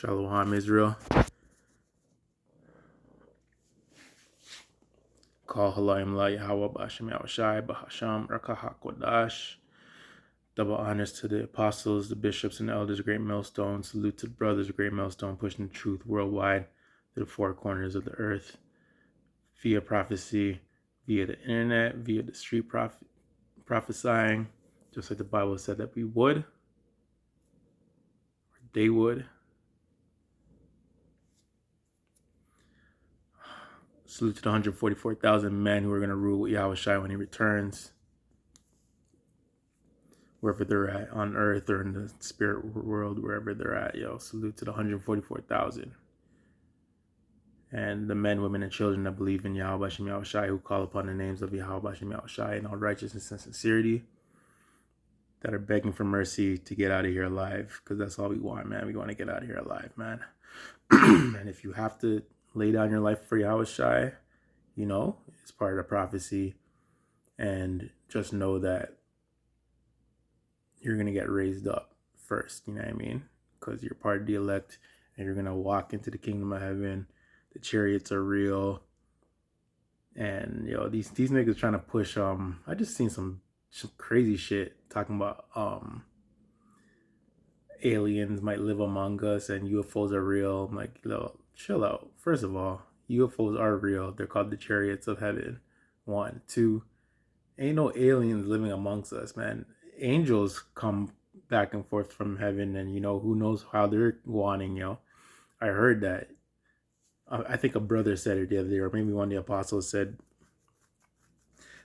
Shalom Israel. Call Halayim La Yahweh Bashim Yahushai Bahasham Rakahakodash. Double honors to the apostles, the bishops, and the elders, great millstone. Salute to the brothers, great millstone, pushing the truth worldwide to the four corners of the earth via prophecy, via the internet, via the street prophesying, just like the Bible said that we would, or they would. Salute to the 144,000 men who are going to rule with Yahushai when he returns, wherever they're at, on earth or in the spirit world, wherever they're at. Salute to the 144,000. And the men, women, and children that believe in Yahweh Bashem Yahushai, who call upon the names of Yahweh Bashem Yahushai in all righteousness and sincerity, that are begging for mercy to get out of here alive, because that's all we want, man. We want to get out of here alive, man. And if you have to lay down your life for Yahushai, it's part of the prophecy. And just know that you're going to get raised up first, you know what I mean? Because you're part of the elect, and you're going to walk into the kingdom of heaven. The chariots are real. And, these niggas trying to push, I just seen some crazy shit talking about, aliens might live among us and UFOs are real. I'm like, chill out. First of all, UFOs are real. They're called the chariots of heaven. 1, 2, ain't no aliens living amongst us, man. Angels come back and forth from heaven, and who knows how they're wanting. I heard that. I think a brother said it the other day, or maybe one of the apostles said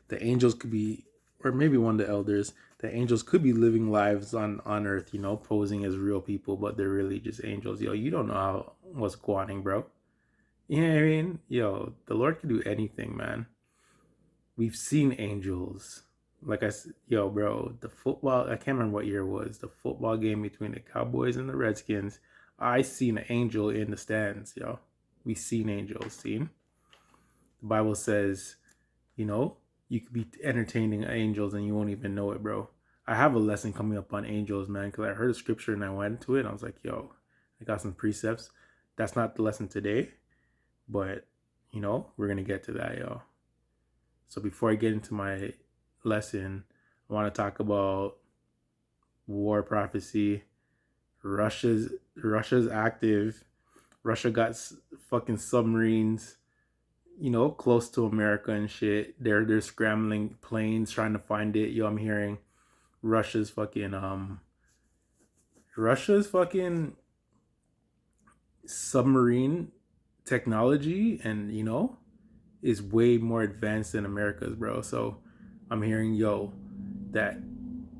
the angels could be, or maybe one of the elders, the angels could be living lives on earth, posing as real people, but they're really just angels. You don't know what's going on, bro. You know what I mean? The Lord can do anything, man. We've seen angels. Like I said, bro, the football, I can't remember what year it was, the football game between the Cowboys and the Redskins, I seen an angel in the stands, We seen angels, seen. The Bible says, you could be entertaining angels and you won't even know it, bro. I have a lesson coming up on angels, man, because I heard a scripture and I went into it and I was like, I got some precepts. That's not the lesson today, but, we're going to get to that, So before I get into my lesson, I want to talk about war prophecy. Russia's active. Russia got fucking submarines, close to America and shit. They're scrambling planes trying to find it. I'm hearing Russia's fucking submarine technology and is way more advanced than America's, bro. So I'm hearing that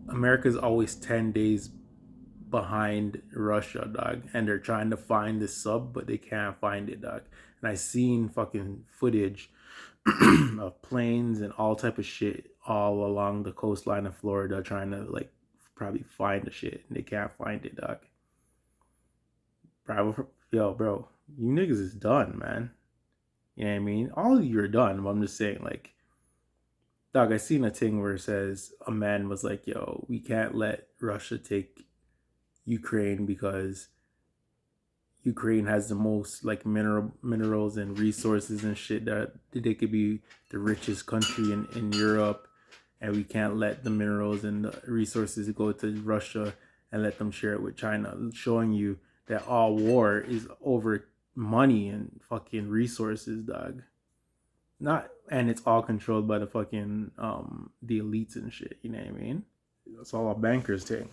America's always 10 days behind Russia, dog, and they're trying to find the sub, but they can't find it, dog. And I seen fucking footage of planes and all type of shit all along the coastline of Florida trying to probably find the shit, and they can't find it, dog. Bro, you niggas is done, man. You know what I mean? All of you are done, but I'm just saying, dog, I seen a thing where it says a man was like, we can't let Russia take Ukraine because Ukraine has the most minerals and resources and shit that they could be the richest country in Europe, and we can't let the minerals and the resources go to Russia and let them share it with China, showing you that all war is over money and fucking resources, dog. And it's all controlled by the fucking the elites and shit, you know what I mean? It's all a banker's thing.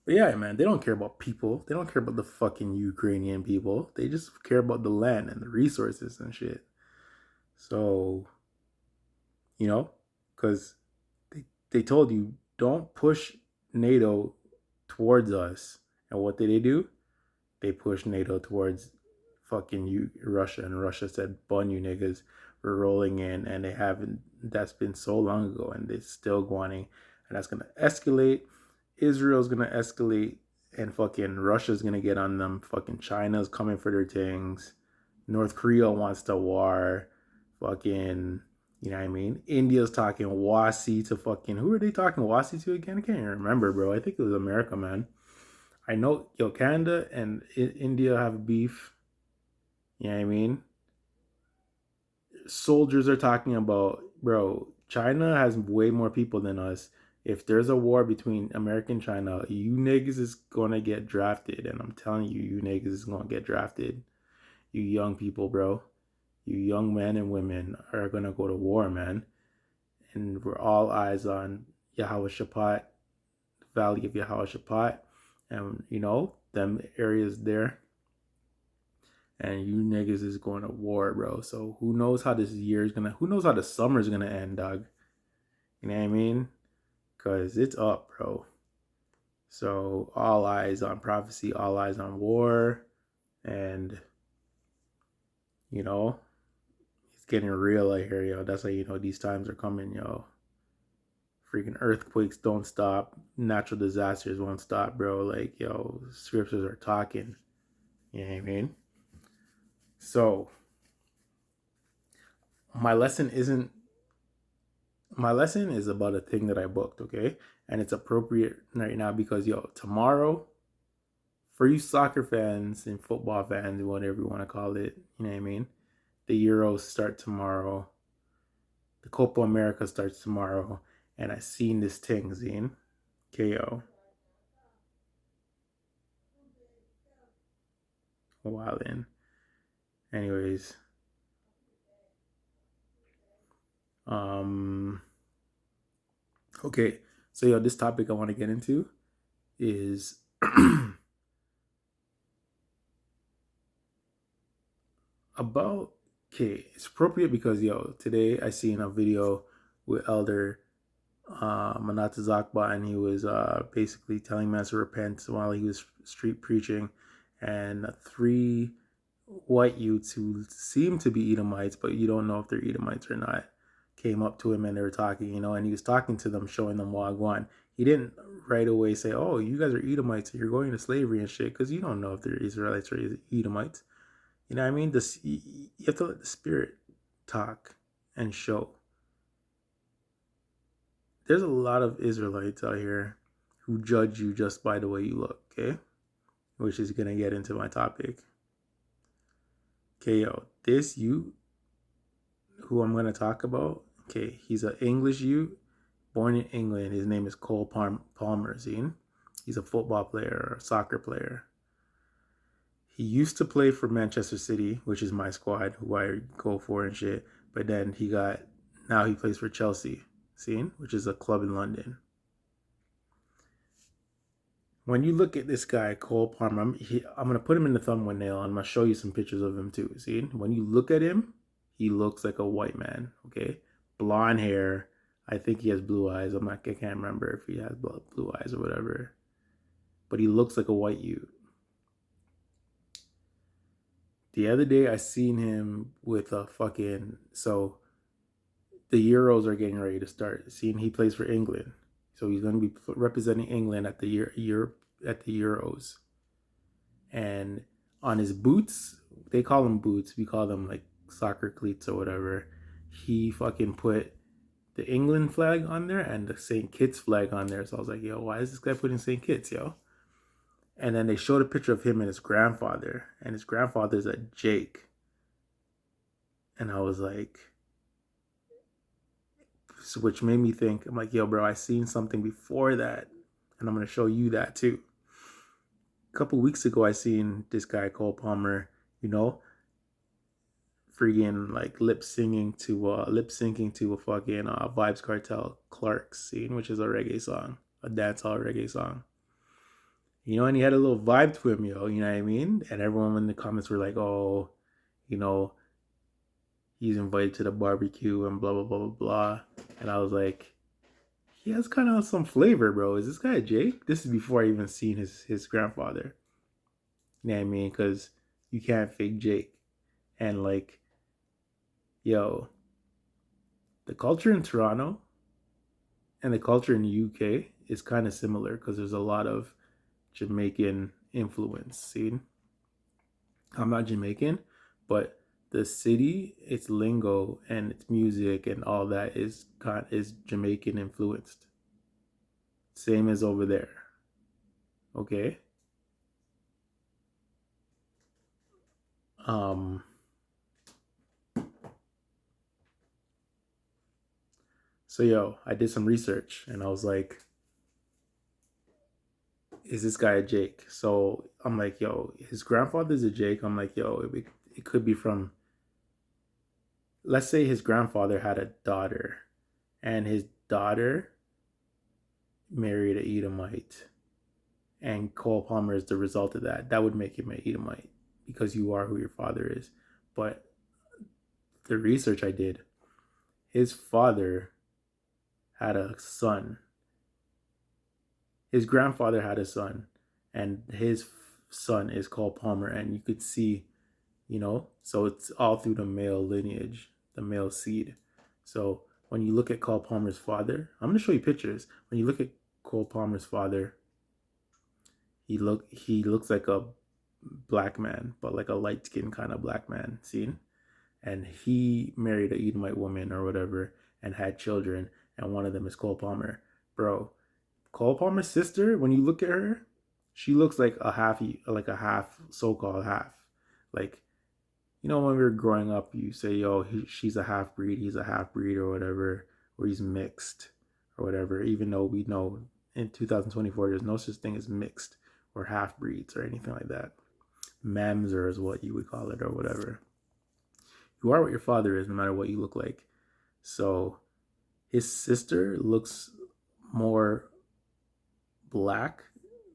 But yeah, man, they don't care about people. They don't care about the fucking Ukrainian people. They just care about the land and the resources and shit. So, because they told you, don't push NATO towards us. And what did they do? They pushed NATO towards fucking Russia. And Russia said, bun you niggas, we're rolling in. And they haven't, that's been so long ago. And they're still going. And that's going to escalate. Israel's going to escalate. And fucking Russia's going to get on them. Fucking China's coming for their things. North Korea wants to war. Fucking, you know what I mean? India's talking WASI to fucking, who are they talking WASI to again? I can't even remember, bro. I think it was America, man. I know, yo, Canada and India have beef. You know what I mean? Soldiers are talking about, bro, China has way more people than us. If there's a war between America and China, you niggas is gonna get drafted. And I'm telling you, you niggas is gonna get drafted. You young people, bro. You young men and women are gonna go to war, man. And we're all eyes on Yahweh Shaphat, Valley of Yahweh Shaphat. And you know, them areas there, and you niggas is going to war, bro. So who knows how this year is gonna? Who knows how the summer is gonna end, dog? You know what I mean? Cause it's up, bro. So all eyes on prophecy, all eyes on war, and you know it's getting real out here, yo. That's how you know these times are coming, yo. Freaking earthquakes don't stop, natural disasters won't stop, bro. Like, yo, scriptures are talking. You know what I mean? So my lesson isn't my lesson is about a thing that I booked, okay? And it's appropriate right now because, yo, tomorrow, for you soccer fans and football fans, whatever you want to call it, you know what I mean? The Euros start tomorrow. The Copa America starts tomorrow. And I seen this thing, Zine. KO. A while in. Anyways. Um. Okay. So, yo, this topic I want to get into is about, okay, it's appropriate because, yo, today I seen a video with Elder Manata Zakba, and he was basically telling man to repent while he was street preaching, and three white youths who seem to be Edomites, but you don't know if they're Edomites or not, came up to him and they were talking, you know, and he was talking to them, showing them Wagwan. He didn't right away say, "Oh, you guys are Edomites, you're going to slavery and shit," because you don't know if they're Israelites or Edomites. You know what I mean? This, you have to let the Spirit talk and show. There's a lot of Israelites out here who judge you just by the way you look, okay? Which is gonna get into my topic. Okay, yo, this you who I'm gonna talk about, okay, he's an English youth born in England. His name is Cole Palmer. He's a football player or a soccer player. He used to play for Manchester City, which is my squad, who I go for and shit. But then now he plays for Chelsea, which is a club in London. When you look at this guy, Cole Palmer, I'm going to put him in the thumbnail. I'm going to show you some pictures of him too. See, when you look at him, he looks like a white man, okay? Blonde hair. I think he has blue eyes. I can't remember if he has blue eyes or whatever. But he looks like a white youth. The other day, I seen him with a fucking, so the Euros are getting ready to start. Seeing he plays for England, so he's going to be representing England at the at the Euros. And on his boots, they call them boots. We call them like soccer cleats or whatever. He fucking put the England flag on there and the St. Kitts flag on there. So I was like, yo, why is this guy putting St. Kitts, yo? And then they showed a picture of him and his grandfather, and his grandfather's a Jake. And I was like, which made me think, I'm like, yo, bro, I seen something before that, and I'm gonna show you that too. A couple weeks ago, I seen this guy Cole Palmer, you know, freaking like lip syncing to a fucking Vibes Cartel Clark's scene, which is a reggae song, a dancehall reggae song. You know, and he had a little vibe to him, yo, you know what I mean? And everyone in the comments were like, oh, you know, he's invited to the barbecue and blah, blah, blah, blah, blah. And I was like, he has kind of some flavor, bro. Is this guy Jake? This is before I even seen his grandfather. You know what I mean? Because you can't fake Jake. And like, yo, the culture in Toronto and the culture in the UK is kind of similar because there's a lot of Jamaican influence. See, I'm not Jamaican, but the city, its lingo and its music and all that is Jamaican influenced. Same as over there. Okay? Um, so yo, I did some research and I was like, is this guy a Jake? So I'm like, yo, his grandfather's a Jake. I'm like, yo, it could be from, let's say his grandfather had a daughter and his daughter married a Edomite and Cole Palmer is the result of that. That would make him an Edomite because you are who your father is. But the research I did, his father had a son. His grandfather had a son, and his son is called Palmer. And you could see, so it's all through the male lineage, the male seed. So when you look at Cole Palmer's father, I'm gonna show you pictures. When you look at Cole Palmer's father, he looks like a black man, but like a light skinned kind of black man. Seen? And he married a Edomite woman or whatever and had children, and one of them is Cole Palmer. Bro, Cole Palmer's sister, when you look at her, she looks like a half, so-called half. Like, when we were growing up, you say, yo, she's a half breed, he's a half breed or whatever, or he's mixed or whatever, even though we know in 2024 there's no such thing as mixed or half breeds or anything like that. Mamzer is what you would call it or whatever. You are what your father is, no matter what you look like. So his sister looks more black,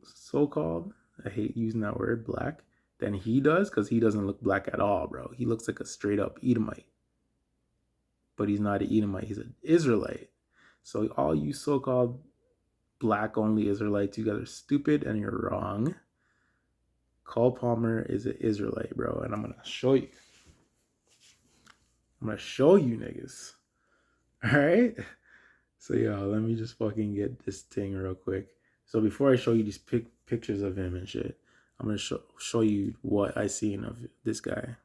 so-called. I hate using that word, black, than he does, because he doesn't look black at all, bro. He looks like a straight up Edomite. But he's not an Edomite, he's an Israelite. So all you so-called black only Israelites, you guys are stupid and you're wrong. Cole Palmer is an Israelite, bro, and I'm gonna show you. I'm gonna show you niggas. Alright? So let me just fucking get this thing real quick. So before I show you these pictures of him and shit, I'm gonna show you what I seen of this guy.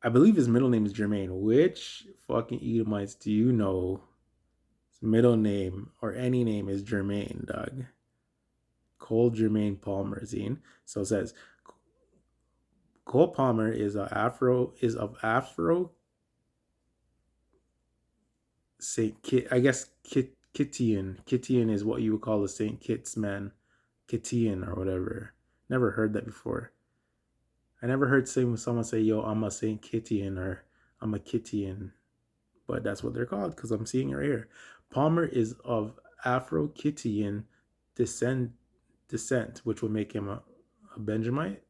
I believe his middle name is Jermaine. Which fucking Edomites do you know his middle name or any name is Jermaine, dog? Cole Jermaine Palmer, Zine. So it says Cole Palmer is of Afro Saint Kit. I guess Kittian. Kittian is what you would call a Saint Kitts man. Kittian or whatever. Never heard that before. I never heard someone say, yo, I'm a Saint Kittian or I'm a Kittian. But that's what they're called because I'm seeing it right here. Palmer is of Afro-Kittian descent, which would make him a Benjamite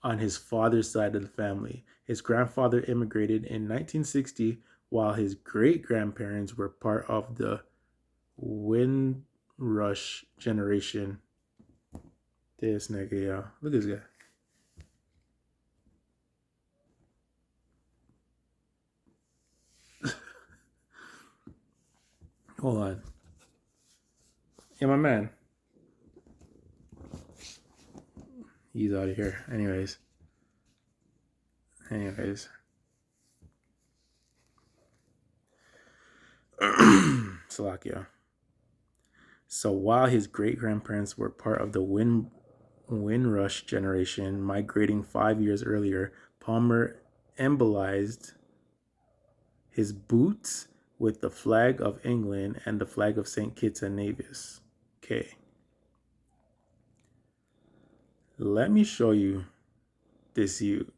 on his father's side of the family. His grandfather immigrated in 1960 while his great-grandparents were part of the Windrush generation. This nigga, y'all. Look at this guy. Hold on. Yeah, my man. He's out of here. Anyways. Slovakia. So while his great-grandparents were part of the Windrush generation, migrating 5 years earlier, Palmer embolized his boots with the flag of England and the flag of St. Kitts and Nevis. Okay. Let me show you this you.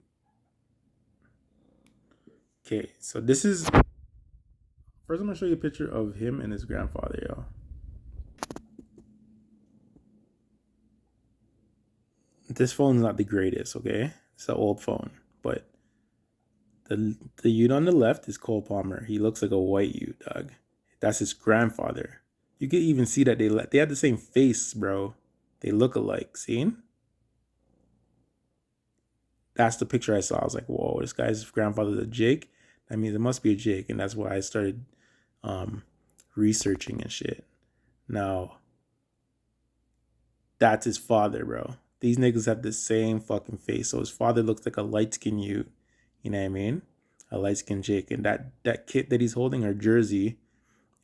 Okay, so this is... First, I'm going to show you a picture of him and his grandfather, y'all. This phone's not the greatest, okay? It's an old phone, but the Ute on the left is Cole Palmer. He looks like a white Ute, dog. That's his grandfather. You can even see that they have the same face, bro. They look alike. Seen? That's the picture I saw. I was like, whoa, this guy's grandfather's a Jake. That means it must be a Jake, and that's why I started researching and shit. Now, that's his father, bro. These niggas have the same fucking face. So his father looks like a light-skinned Ute. You know what I mean? A light-skinned Jake. And that kit that he's holding, her jersey,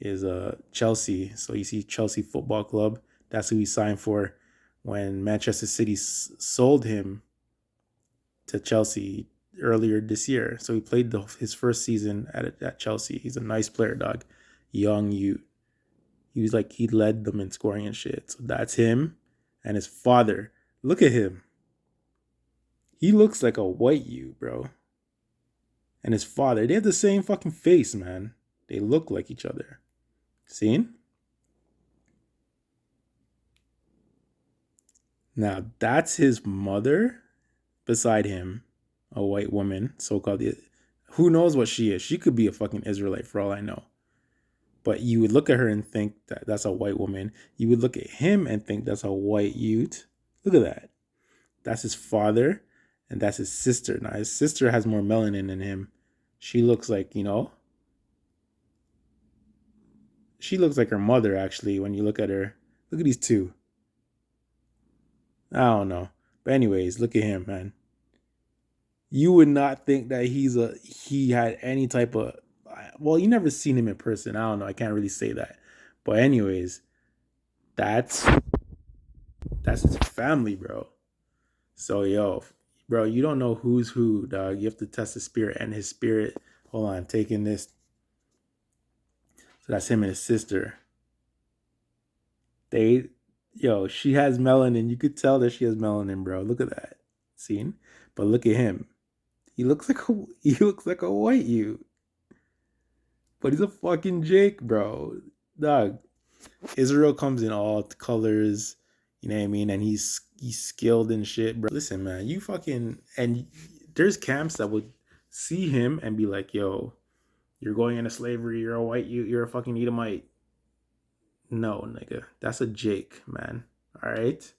is Chelsea. So you see Chelsea Football Club. That's who he signed for when Manchester City sold him to Chelsea earlier this year. So he played his first season at Chelsea. He's a nice player, dog. Young youth. He was like, he led them in scoring and shit. So that's him and his father. Look at him. He looks like a white youth, bro. And his father, they have the same fucking face, man. They look like each other. Seen? Now, that's his mother beside him, a white woman, so-called. Who knows what she is? She could be a fucking Israelite for all I know. But you would look at her and think that that's a white woman. You would look at him and think that's a white youth. Look at that. That's his father, and that's his sister. Now, his sister has more melanin than him. She looks like, she looks like her mother, actually, when you look at her. Look at these two. I don't know. But anyways, look at him, man. You would not think that he had any type of, well, you never seen him in person. I don't know. I can't really say that. But anyways, that's his family, bro. So yo, bro, you don't know who's who, dog. You have to test the spirit and his spirit. Hold on, I'm taking this. So that's him and his sister. She has melanin. You could tell that she has melanin, bro. Look at that scene. But look at him. He looks like a white you. But he's a fucking Jake, bro. Dog. Israel comes in all colors. You know what I mean? And he's skilled and shit, bro. Listen, man, you fucking, and there's camps that would see him and be like, yo, you're going into slavery, you're a white, you're a fucking Edomite. No, nigga. That's a Jake, man. All right?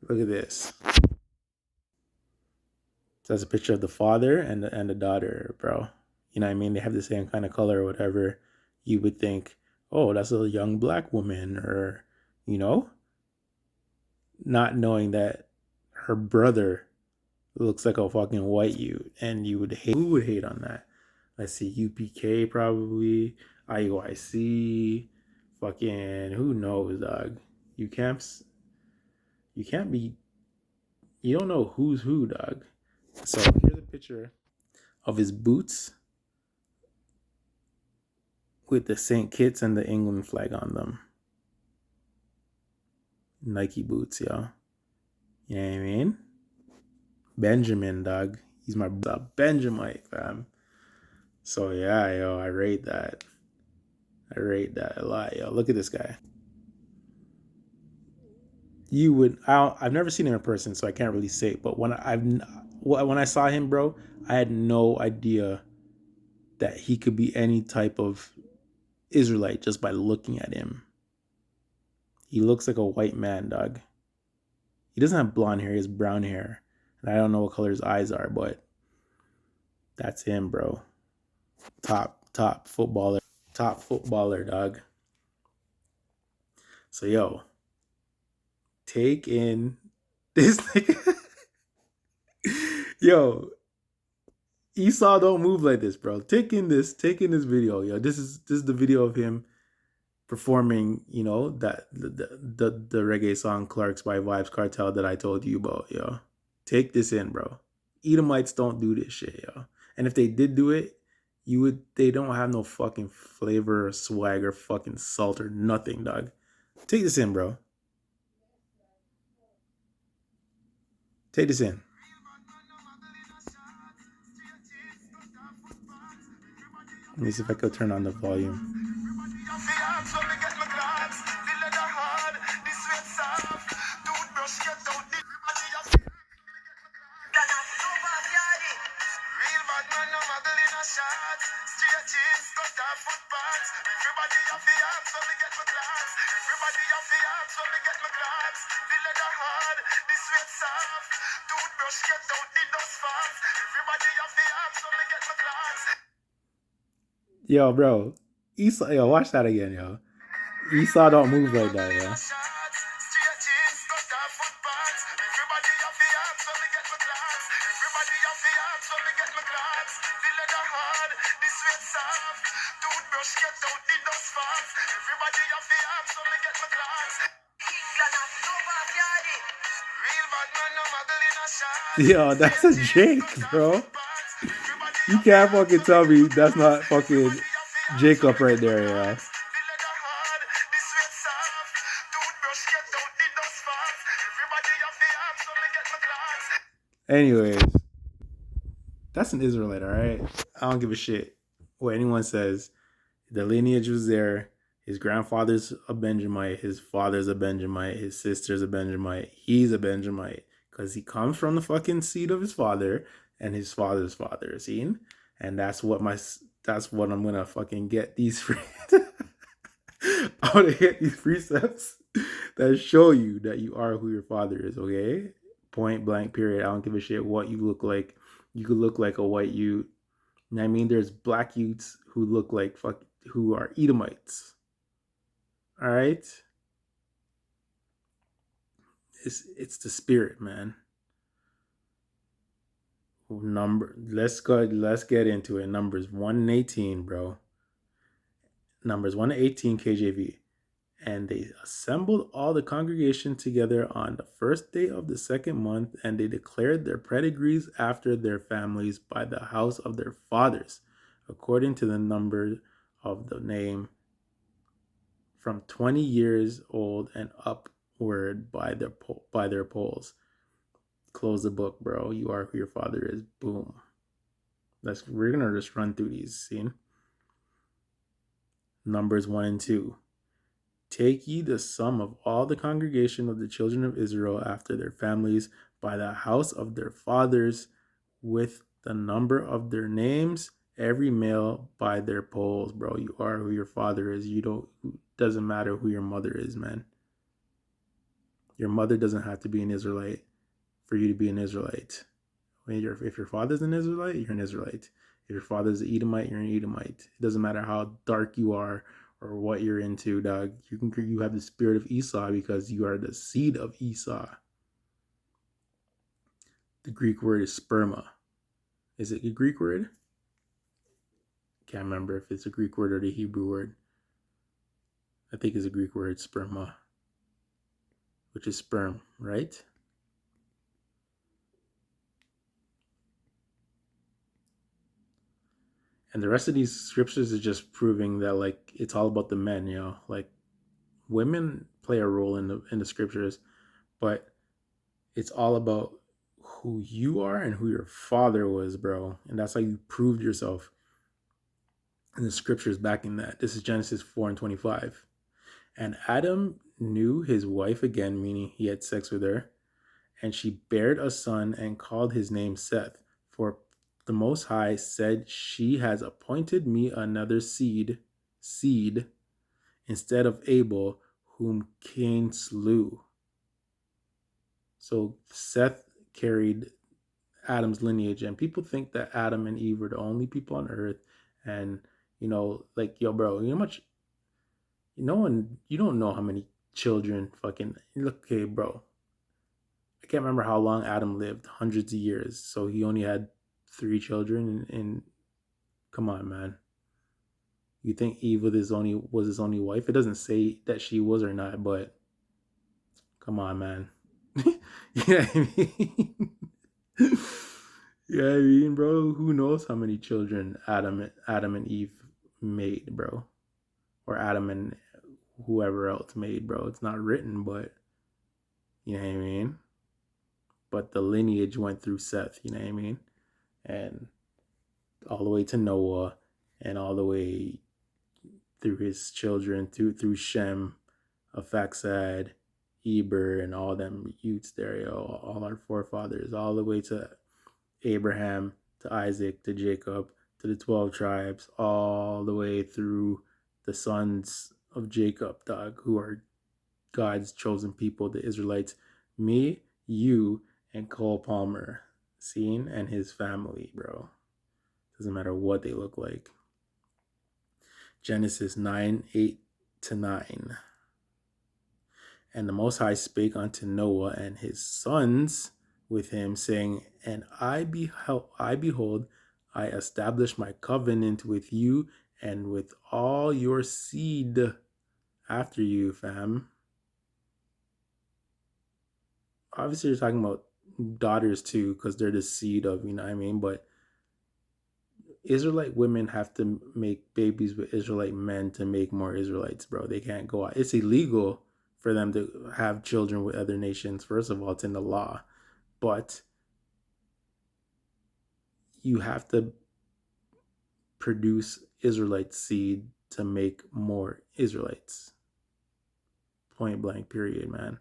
Look at this. So that's a picture of the father and the daughter, bro. You know what I mean? They have the same kind of color or whatever. You would think, oh, that's a young black woman, or, not knowing that her brother looks like a fucking white youth, and you would hate. Who would hate on that? Let's see, UPK probably, IUIC, fucking who knows, dog. You can't be. You don't know who's who, dog. So here's a picture of his boots with the St. Kitts and the England flag on them. Nike boots, yo. You know what I mean? Benjamin, dog. He's my Benjamite, fam. So yeah, yo, I rate that a lot, yo. Look at this guy. I've never seen him in person, so I can't really say. But when I saw him, bro, I had no idea that he could be any type of Israelite just by looking at him. He looks like a white man, dog. He doesn't have blonde hair; he has brown hair, and I don't know what color his eyes are, but that's him, bro. Top footballer, dog. So yo, take in this nigga. Yo, Esau don't move like this, bro. Take in this video, yo. This is the video of him performing, that the reggae song Clarks by Vibes Cartel that I told you about, yo. Take this in, bro. Edomites don't do this shit, yo. And if they did do it, they don't have no fucking flavor or swag or fucking salt or nothing, dog. Take this in, bro. Take this in. Let me see if I could turn on the volume. Yo, bro. Esau, yo, watch that again, yo. Esau don't move like that, yo. Yo, that's a Jake, bro. You can't fucking tell me that's not fucking Jacob right there, yeah. Anyways, that's an Israelite, all right? I don't give a shit what anyone says. The lineage was there. His grandfather's a Benjamite. His father's a Benjamite. His sister's a Benjamite. He's a Benjamite because he comes from the fucking seed of his father and his father's father. See, and that's what I'm gonna fucking get these free. I'm gonna get these precepts that show you that you are who your father is. Okay, point blank. Period. I don't give a shit what you look like. You could look like a white youth. I mean, there's black youths who look like who are Edomites. All right, it's the spirit, man. Let's get into it. Numbers 1 and 18, bro. Numbers 1 and 18 KJV. And they assembled all the congregation together on the first day of the second month, and they declared their pedigrees after their families by the house of their fathers, according to the number of the name, from 20 years old and upward by their polls. Close the book, bro. You are who your father is. Boom. We're gonna just run through these. See, Numbers 1 and 2. Take ye the sum of all the congregation of the children of Israel after their families by the house of their fathers, with the number of their names, every male by their polls, bro. You are who your father is. You don't. Doesn't matter who your mother is, man. Your mother doesn't have to be an Israelite for you to be an Israelite. If your father's an Israelite, you're an Israelite. If your father's an Edomite, you're an Edomite. It doesn't matter how dark you are or what you're into, dog. You have the spirit of Esau because you are the seed of Esau. The Greek word is sperma. Is it a Greek word? Can't remember if it's a Greek word or the Hebrew word. I think it's a Greek word, sperma, which is sperm, right? And the rest of these scriptures is just proving that like it's all about the men, like women play a role in the scriptures, but it's all about who you are and who your father was, bro. And that's how you proved yourself. And the scriptures backing that. This is Genesis 4:25. And Adam knew his wife again, meaning he had sex with her, and she bared a son and called his name Seth. For the Most High said, she has appointed me another seed, instead of Abel, whom Cain slew. So Seth carried Adam's lineage, and people think that Adam and Eve were the only people on earth. And like, yo, bro, you know much, you don't know how many children fucking look. Okay, bro, I can't remember how long Adam lived, hundreds of years. So he only had 3 children, and come on, man. You think Eve was his only wife? It doesn't say that she was or not, but come on, man. You know what I mean? Yeah, I mean, bro, who knows how many children Adam and Eve made, bro, or Adam and whoever else made, bro. It's not written, but you know what I mean. But the lineage went through Seth, you know what I mean, and all the way to Noah, and all the way through his children, through Shem, Aphaxad, Eber, and all them youths there, all our forefathers, all the way to Abraham, to Isaac, to Jacob, to the 12 tribes, all the way through the sons of Jacob, dog, who are God's chosen people, the Israelites, me, you, and Cole Palmer, Scene, and his family, bro. Doesn't matter what they look like. Genesis 9:8-9. And the Most High spake unto Noah and his sons with him, saying, and I behold, I establish my covenant with you and with all your seed after you, fam. Obviously, you're talking about daughters too, because they're the seed of, you know what I mean? But Israelite women have to make babies with Israelite men to make more Israelites, bro. They can't go out. It's illegal for them to have children with other nations. First of all, it's in the law. But you have to produce Israelite seed to make more Israelites. Point blank, period, man.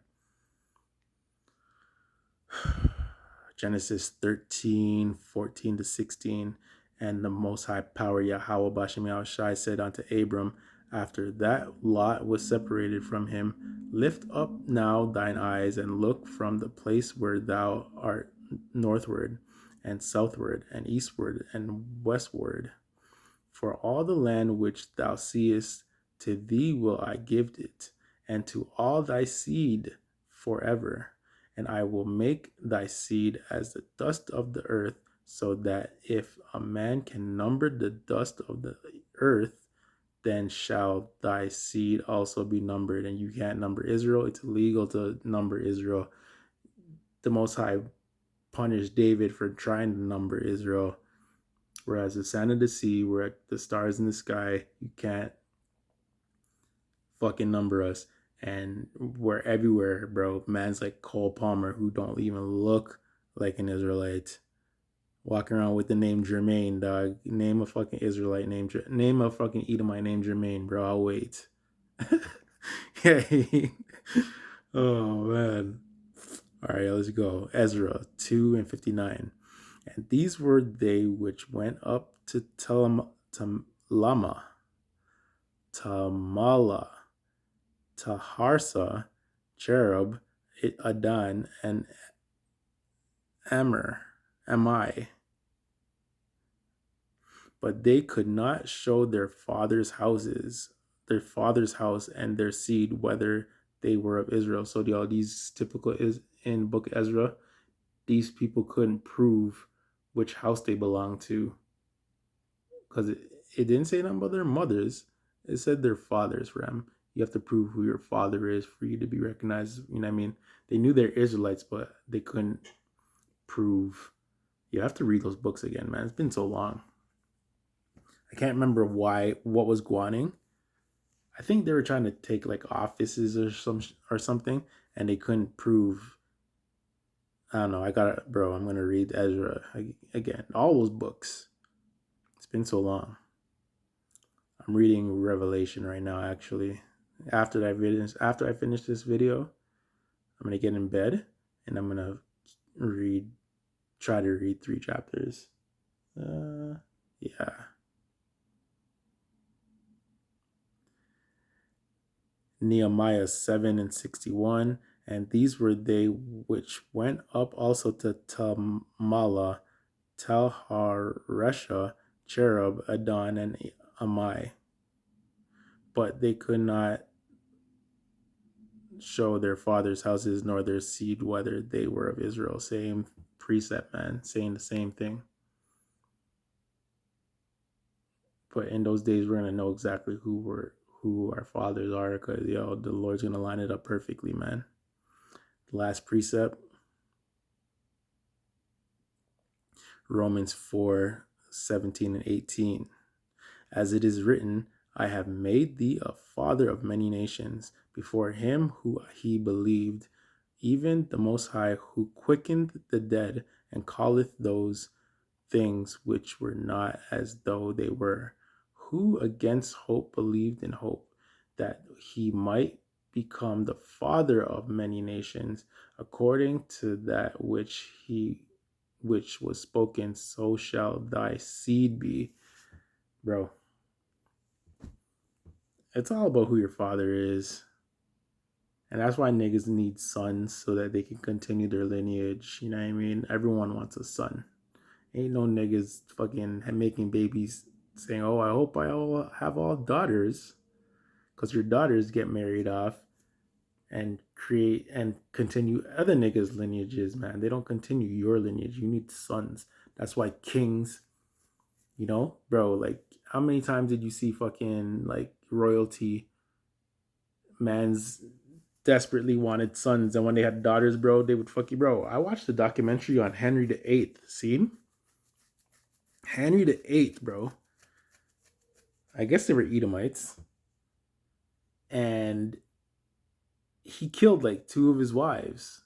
Genesis 13:14-16. And the Most High Power Yahweh Bashem Yahushai said unto Abram, after that Lot was separated from him, lift up now thine eyes and look from the place where thou art northward and southward and eastward and westward. For all the land which thou seest, to thee will I give it, and to all thy seed forever. And I will make thy seed as the dust of the earth, so that if a man can number the dust of the earth, then shall thy seed also be numbered. And you can't number Israel. It's illegal to number Israel. The Most High punished David for trying to number Israel. Whereas the sand of the sea, we're at the stars in the sky, you can't fucking number us. And we're everywhere, bro. Man's like Cole Palmer, who don't even look like an Israelite, walking around with the name Jermaine, dog. Name a fucking Israelite name a fucking Edomite named Jermaine, bro. I'll wait. Yeah. Oh man. All right, let's go. Ezra 2:59. And these were they which went up to Tamala, Taharsa, Cherub, Adan, and Amai. But they could not show their father's house and their seed, whether they were of Israel. So all these typical is in Book Ezra. These people couldn't prove which house they belonged to, because it didn't say nothing about their mothers. It said their fathers, Ram. You have to prove who your father is for you to be recognized. You know what I mean? They knew they're Israelites, but they couldn't prove. You have to read those books again, man. It's been so long. I can't remember what was Guaning. I think they were trying to take like offices or something, and they couldn't prove. I don't know. I'm gonna read Ezra again. All those books. It's been so long. I'm reading Revelation right now. Actually, after I finish this video, I'm gonna get in bed and I'm gonna try to read 3 chapters. Yeah. Nehemiah 7:61. And these were they which went up also to Tamala, Telharesha, Cherub, Adon, and Amai. But they could not show their fathers' houses nor their seed, whether they were of Israel. Same precept, man, saying the same thing. But in those days, we're gonna know exactly who our fathers are, because the Lord's gonna line it up perfectly, man. The last precept, Romans 4:17-18. As it is written, I have made thee a father of many nations, before him who he believed, even the Most High, who quickened the dead and calleth those things which were not as though they were, who against hope believed in hope, that he might become the father of many nations, according to that which was spoken, so shall thy seed be. Bro, it's all about who your father is. And that's why niggas need sons, so that they can continue their lineage. You know what I mean? Everyone wants a son. Ain't no niggas fucking making babies saying, oh, I hope I have all daughters. Because your daughters get married off and create and continue other niggas' lineages, man. They don't continue your lineage. You need sons. That's why kings, bro, like, how many times did you see fucking like royalty, man's desperately wanted sons, and when they had daughters, bro, they would fuck you, bro. I watched the documentary on Henry VIII. Seen Henry VIII, bro. I guess they were Edomites, and he killed like two of his wives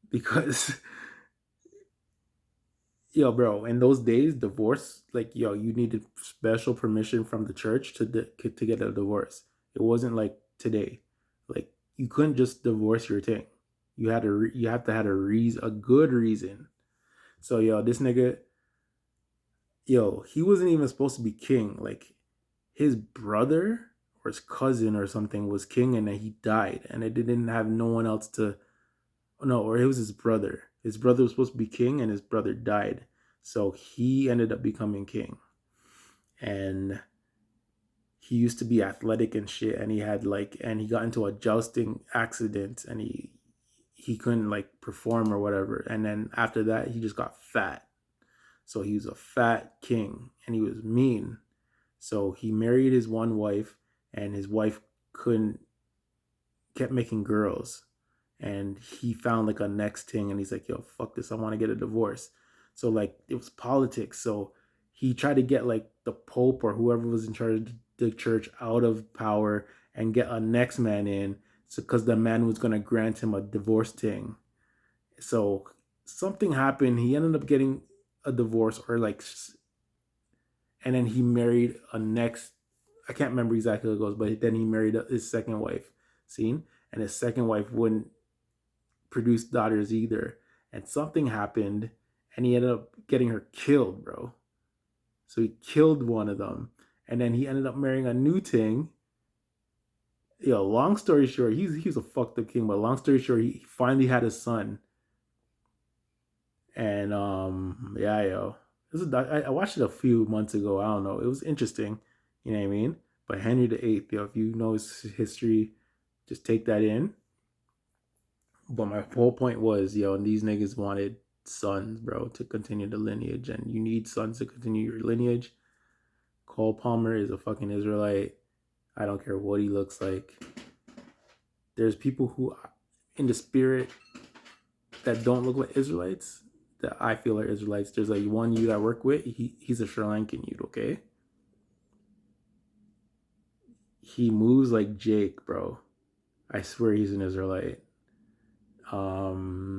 because yo, bro, in those days, divorce, like, yo, you needed special permission from the church to get a divorce. It wasn't like today. Like, you couldn't just divorce your thing. You have to have a good reason. So, yo, this nigga, yo, he wasn't even supposed to be king. Like, his brother or his cousin or something was king, and then he died, and they didn't have no one else to. No, or it was his brother. His brother was supposed to be king, and his brother died. So he ended up becoming king. And he used to be athletic and shit, and he got into a jousting accident, and he couldn't like perform or whatever. And then after that, he just got fat. So he was a fat king, and he was mean. So he married his one wife, and his wife couldn't kept making girls, and he found like a next thing, and he's like, yo, fuck this, I want to get a divorce. So like it was politics. So he tried to get like the pope or whoever was in charge of the church out of power and get a next man in, so because the man was going to grant him a divorce thing. So something happened, he ended up getting a divorce, or like, and then he married a next, I can't remember exactly how it goes, but then he married his second wife, seen, and his second wife wouldn't produce daughters either, and something happened, and he ended up getting her killed, bro. So he killed one of them, and then he ended up marrying a new thing. Yo, long story short, he's a fucked up king, but long story short, he finally had a son, and yeah, yo, I watched it a few months ago. I don't know, it was interesting, you know what I mean? But Henry VIII, yo, if you know his history, just take that in. But my whole point was, yo, and these niggas wanted sons, bro, to continue the lineage, and you need sons to continue your lineage. Cole Palmer is a fucking Israelite. I don't care what he looks like. There's people who, in the spirit, that don't look like Israelites, that I feel are Israelites. There's like one youth I work with. He's a Sri Lankan youth, okay? He moves like Jake, bro. I swear he's an Israelite. Bro,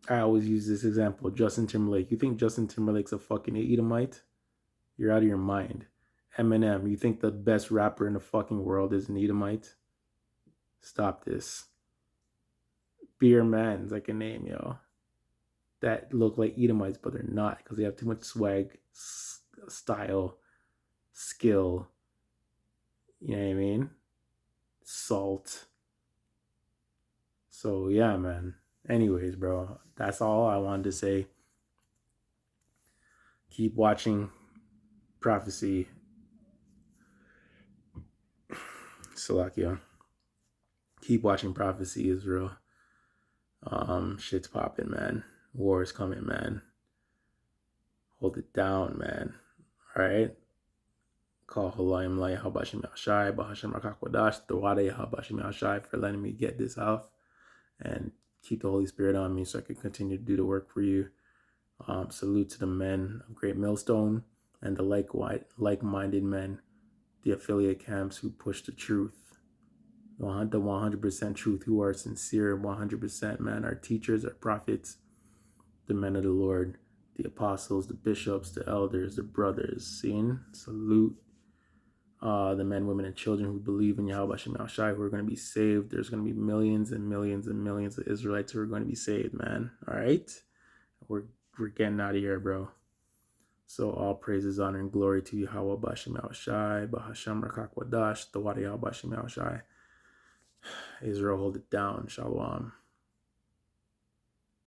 I always use this example. Justin Timberlake. You think Justin Timberlake's a fucking Edomite? You're out of your mind. Eminem. You think the best rapper in the fucking world is an Edomite? Stop this. Beer Man's like a name, yo. That look like Edomites, but they're not, because they have too much swag, style, skill. You know what I mean? Salt. So yeah, man. Anyways, bro, that's all I wanted to say. Keep watching Prophecy. Salakia. Keep watching Prophecy, Israel. Shit's popping, man. War is coming, man. Hold it down, man. Alright? Call Halayim Lai Habashim Ashai, Bahashim Rakakwadash, Tawade Habashim Ashai for letting me get this out. And keep the Holy Spirit on me so I can continue to do the work for you. Salute to the men of Great Millstone and the like-minded men, the affiliate camps who push the truth, the 100% truth, who are sincere, 100%, man, our teachers, our prophets, the men of the Lord, the apostles, the bishops, the elders, the brothers. Seen? Salute the men, women, and children who believe in Yahweh Shem Shai, who are going to be saved. There's going to be millions and millions and millions of Israelites who are going to be saved, man. All right? We're getting out of here, bro. So all praises, honor, and glory to Yahweh Bashim Shai, Bahasham Rakakwadash, the Wadi Bashim Shai. Israel, hold it down. Shalom.